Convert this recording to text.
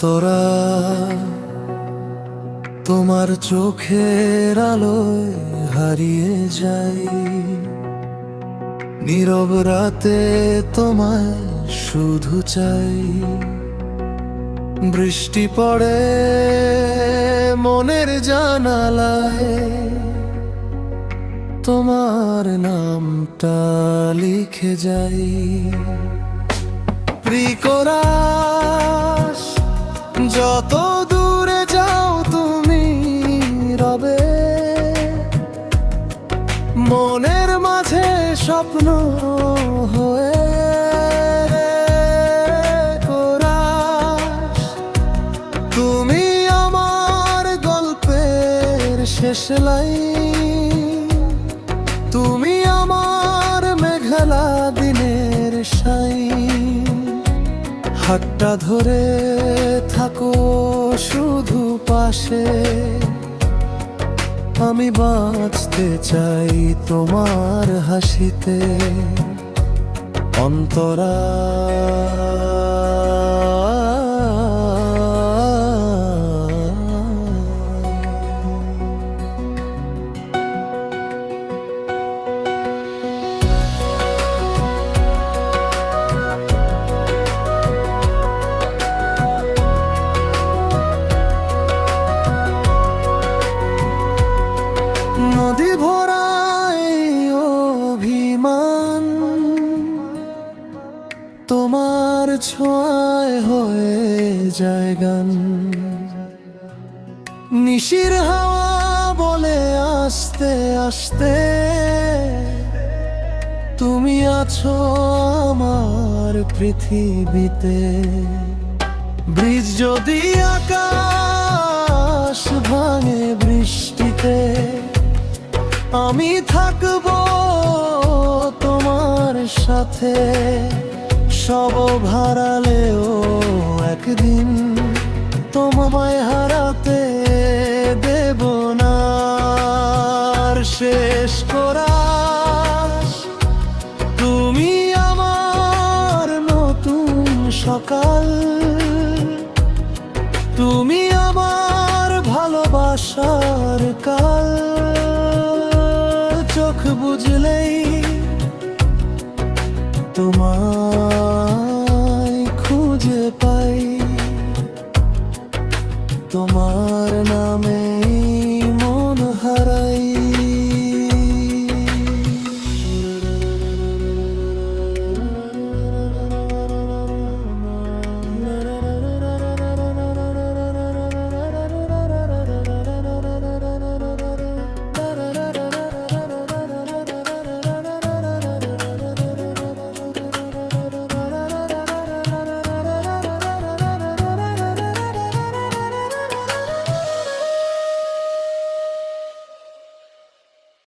অন্তরা তোমার চোখের আলোয় হারিয়ে যাই, নীরব রাতে তোমায় শুধু চাই। বৃষ্টি পড়ে মনের জানালায়, তোমার নামটা লিখে যাই। প্রিকরাস যত দূরে যাও তুমি রবে, মনের মাঝে স্বপ্ন হয়ে। কোরাস তুমি আমার গল্পের শেষ লাইন, তুমি আমার মেঘলা দিনের শাইন। হাতটা ধরে থাকো শুধু পাশে, আমি বাঁচতে চাই তোমার হাসিতে। অন্তরা নদী ভরায় অভিমান, তোমার ছোঁয়ায় হয়ে যায় গান। নিশির হাওয়া বলে আস্তে আস্তে, তুমি আছো আমার পৃথিবীতে। ব্রিজ যদি আকাশ ভাঙে বৃষ্টিতে, আমি থাকবো তোমার সাথে। সব হারালেও একদিন তোমায় হারাতে দেব না। আর শেষ কোরাস তুমি আমার নতুন সকাল, তুমি আমার ভালোবাসার কাল। চোখ বুঝলেই তোমার